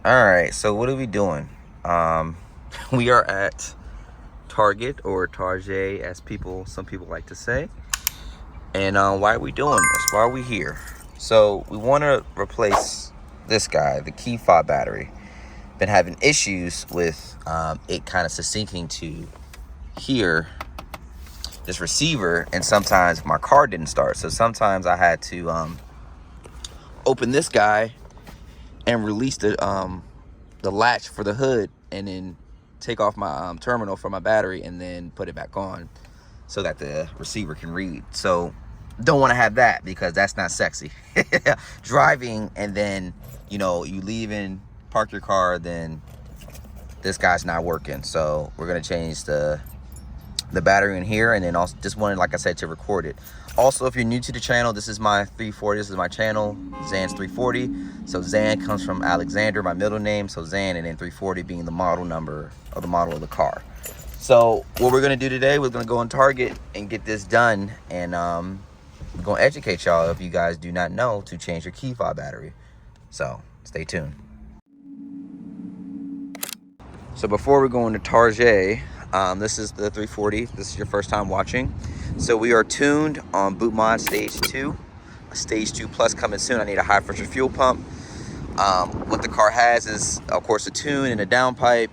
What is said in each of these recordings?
All right, so what are we doing? Um, we are at Target, or Target, as some people like to say. And why are we doing this? Why are we here? So we want to replace this guy, the key fob battery. Been having issues with it kind of syncing to here, this receiver, and sometimes my car didn't start. So sometimes I had to open this guy and release the latch for the hood, and then take off my terminal for my battery, and then put it back on so that the receiver can read. So don't want to have that, because that's not sexy. Driving and then you leave and park your car, then this guy's not working. So we're gonna change the battery in here, and then also just wanted, like I said, to record it. Also, if you're new to the channel, this is my 340. This is my channel, Zan's 340. So Zan comes from Alexander, my middle name. So Zan, and then 340 being the model number, or the model of the car. So what we're gonna do today, we're gonna go on Target and get this done, and we're gonna educate y'all, if you guys do not know, to change your key fob battery. So stay tuned. So before we go into Target, this is the 340. This is your first time watching. So we are tuned on boot mod stage 2. Stage 2 plus coming soon. I need a high pressure fuel pump. What the car has is, of course, a tune and a downpipe.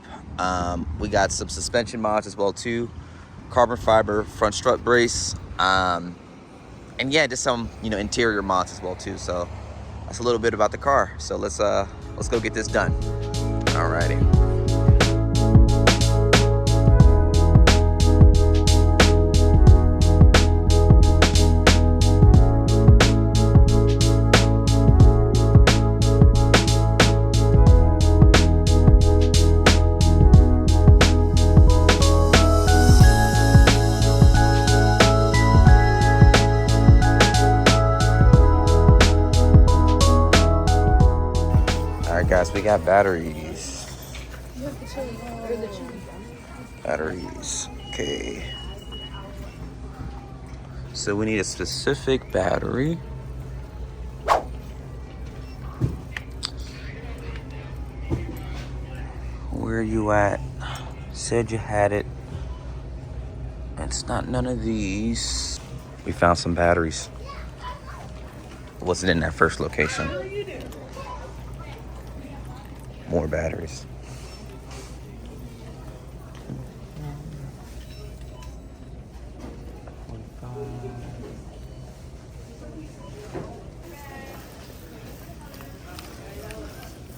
We got some suspension mods as well too. Carbon fiber front strut brace. And yeah, just some interior mods as well too. So that's a little bit about the car. So let's go get this done. Alrighty. Guys, we got batteries. Batteries. Okay. So we need a specific battery. Where are you at? Said you had it. It's not none of these. We found some batteries. It wasn't in that first location. More batteries.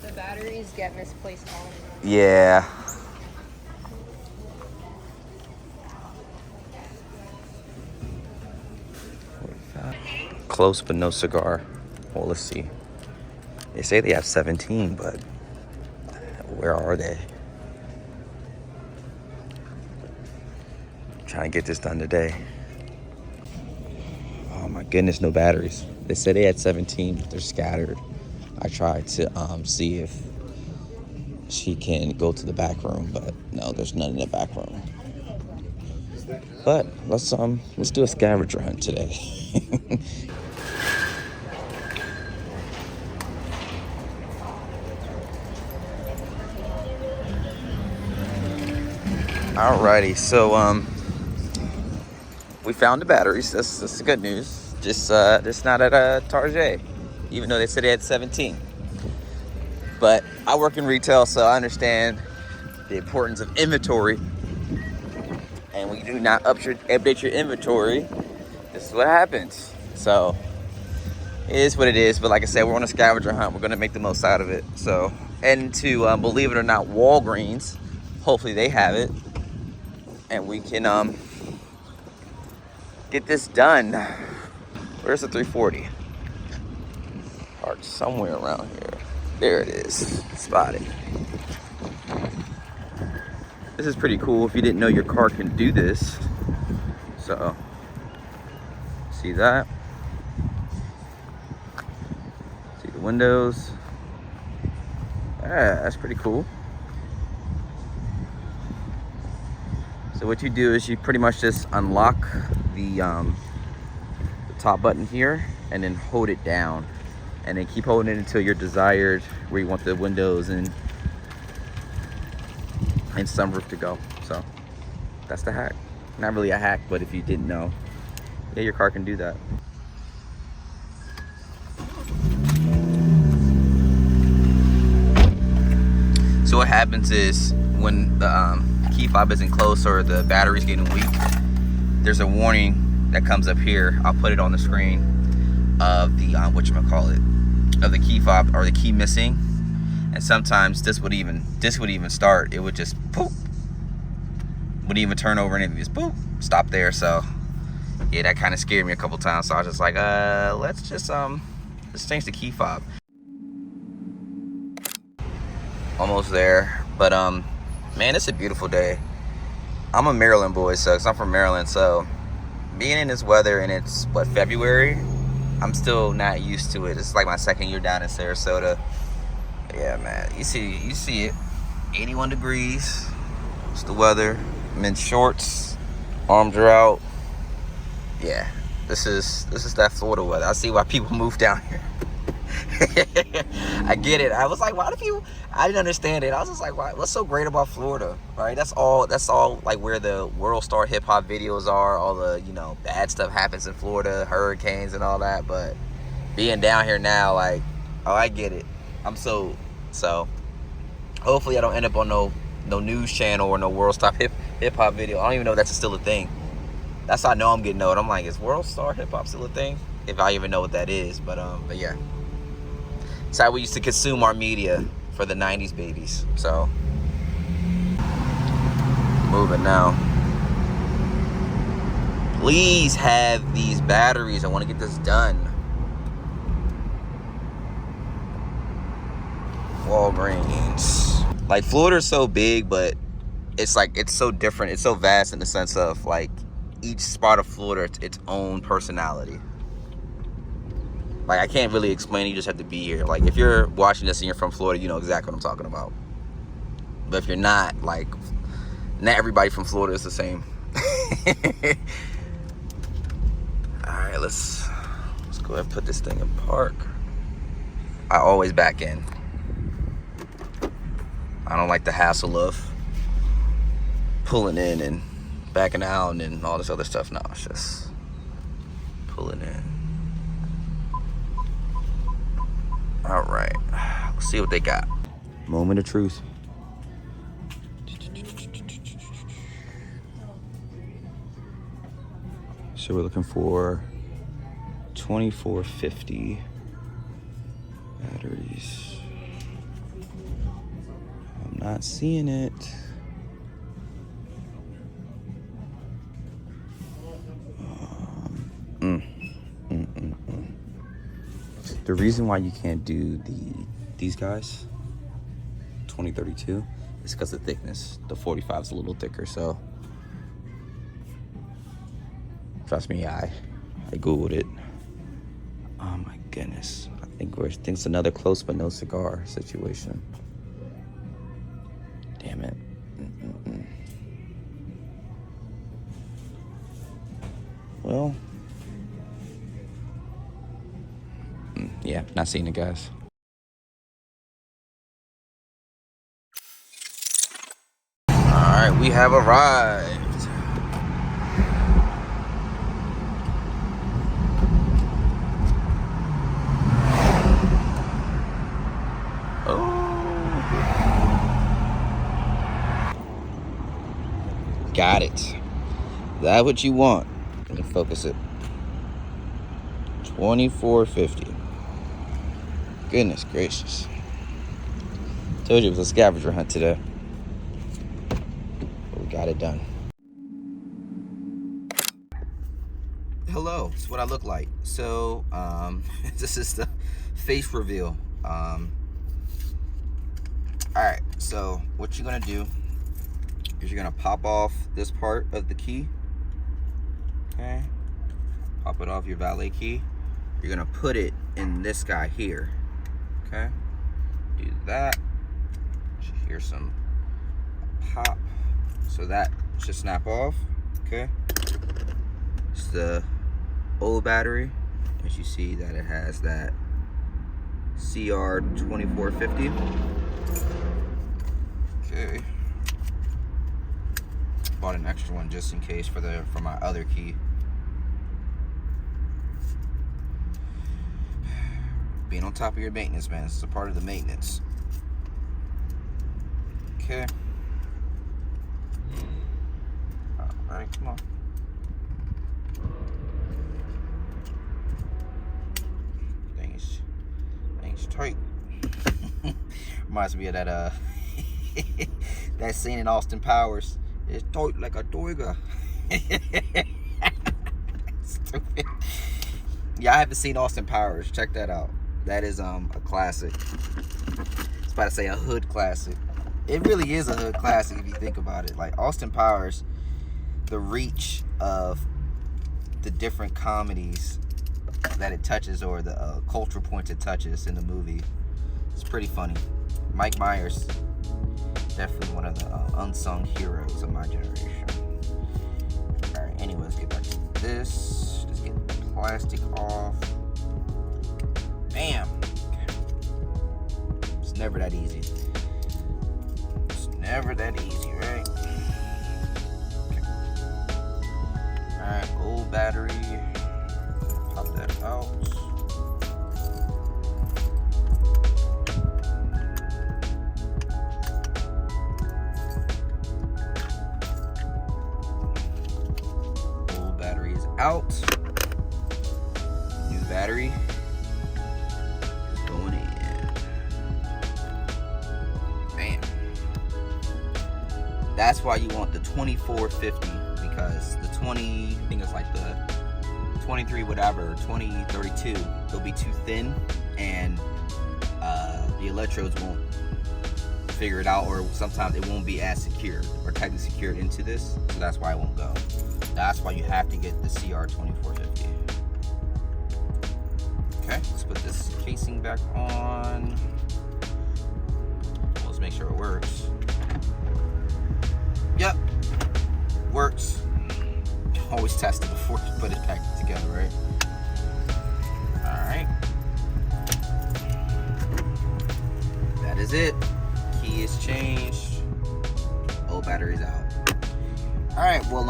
The batteries get misplaced all the time. Yeah. Close but no cigar. Well, let's see. They say they have 17, but where are they? I'm trying to get this done today. Oh my goodness, no batteries. They said they had 17, but they're scattered. I tried to see if she can go to the back room, but no, there's none in the back room. But let's do a scavenger hunt today. Alrighty, so we found the batteries. That's the good news. Just not at Target, even though they said they had 17. But I work in retail, so I understand the importance of inventory. And when you do not update your inventory, this is what happens. So it is what it is. But like I said, we're on a scavenger hunt. We're gonna make the most out of it. So, and to believe it or not, Walgreens, hopefully they have it, and we can get this done. Where's the 340? Parked somewhere around here. There it is. Spotted. This is pretty cool if you didn't know your car can do this. So, see that? See the windows? Yeah, that's pretty cool. So what you do is you pretty much just unlock the top button here, and then hold it down, and then keep holding it until you're desired where you want the windows and sunroof to go. So that's the hack. Not really a hack, but if you didn't know, yeah, your car can do that. So what happens is when the key fob isn't close or the battery's getting weak, there's a warning that comes up here. I'll put it on the screen of the of the key fob or the key missing. And sometimes this would even start. It would just poop. Wouldn't even turn over and it would just poop. Stop there. So yeah, that kind of scared me a couple times. So I was just like, let's change the key fob. Almost there. But man, it's a beautiful day. I'm a Maryland boy, so 'cause I'm from Maryland, so being in this weather and it's what, February, I'm still not used to it. It's like my second year down in Sarasota. Yeah, man, you see it. 81 degrees. It's the weather. I'm in shorts. Arms are out. Yeah, this is that Florida weather. I see why people move down here. I get it. I was like, why do people? I didn't understand it. I was just like, what's so great about Florida, right? That's all like where the world star hip hop videos are. All the bad stuff happens in Florida, hurricanes and all that. But being down here now, like, oh, I get it. I'm so. Hopefully, I don't end up on no news channel or no world star hip hop video. I don't even know if that's still a thing. That's how I know I'm getting old. I'm like, is world star hip hop still a thing? If I even know what that is, but yeah. It's how we used to consume our media for the 90s babies. So, moving now. Please have these batteries. I want to get this done. Walgreens. Like, Florida's so big, but it's like, it's so different. It's so vast in the sense of, like, each spot of Florida, its own personality. Like, I can't really explain it. You just have to be here. Like, if you're watching this and you're from Florida, you know exactly what I'm talking about. But if you're not, like, not everybody from Florida is the same. All right, let's go ahead and put this thing in park. I always back in. I don't like the hassle of pulling in and backing out and all this other stuff. No, it's just pulling in. All right, let's see what they got. Moment of truth. So we're looking for 2450 batteries. I'm not seeing it. The reason why you can't do these guys 2032 is because the thickness. The 45 is a little thicker, so trust me, I googled it. Oh my goodness, I think it's another close but no cigar situation. Damn it. Well, yeah, not seeing it, guys. All right, we have arrived. Got it. That's what you want. Let me focus it. 2450. Goodness gracious. Told you it was a scavenger hunt today. But we got it done. Hello, this is what I look like. So, this is the face reveal. Alright, so what you're gonna do is you're gonna pop off this part of the key. Okay, pop it off your valet key. You're gonna put it in this guy here. Okay, do that. Should hear some pop, so that should snap off. Okay, it's the old battery. As you see that it has that CR2450. Okay. Bought an extra one just in case for my other key. Being on top of your maintenance, man. It's a part of the maintenance. Okay. Alright, come on. Things tight. Reminds me of that that scene in Austin Powers. It's tight like a toiga. Stupid. Yeah, I haven't seen Austin Powers. Check that out. That is a classic. I was about to say a hood classic. It really is a hood classic if you think about it. Like Austin Powers, the reach of the different comedies that it touches, or the cultural points it touches in the movie, it's pretty funny. Mike Myers, definitely one of the unsung heroes of my generation. Alright, anyway, let's get back to this. Just get the plastic off. Bam! It's never that easy. It's never that easy, right? Okay. Alright, old battery. Pop that out. Old battery is out. New battery is going in. Bam. That's why you want the 2450, because the 20, I think it's like the 23 whatever, 2032, they'll be too thin, and the electrodes won't figure it out, or sometimes it won't be as secured or tightly secured into this, so that's why it won't go. That's why you have to get the CR2450. Okay, let's put this casing back on. Let's make sure it works. Yep, works. Always test it before you put it back together, right? Alright. That is it. Key is changed. Old battery's out. Alright, well,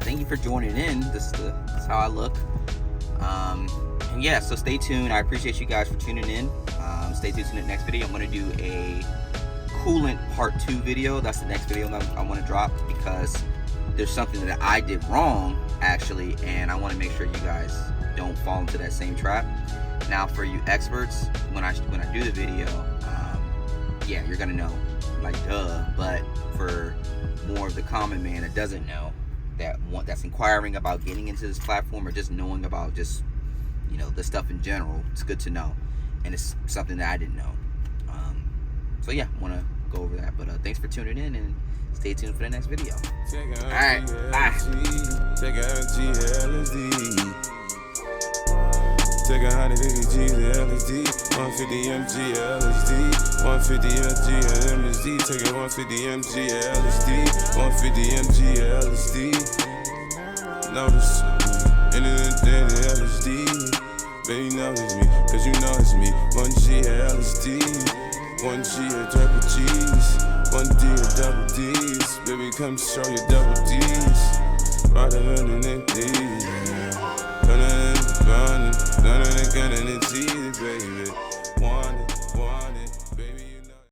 thank you for joining in. This is how I look. And yeah, so stay tuned. I appreciate you guys for tuning in. Stay tuned to the next video. I'm going to do a coolant part 2 video. That's the next video I want to drop, because there's something that I did wrong, actually, and I want to make sure you guys don't fall into that same trap. Now, for you experts, when I do the video, yeah, you're gonna know, like, duh. But for more of the common man that doesn't know, that's inquiring about getting into this platform, or just knowing about just, you know, the stuff in general, it's good to know, and it's something that I didn't know. So yeah, want to go over that. But thanks for tuning in, and stay tuned for the next video. Alright, bye. Take 150 G's of LSD, 150 mg LSD, 150 mg MSD, take 150 mg LSD, 150 mg LSD. Notice, anything LSD, baby notice me, cause you know it's me. 1G LSD, 1G of triple G's, 1D of double D's, baby come show your double D's, right underneath these. Gunning, it's easy, baby. Want it.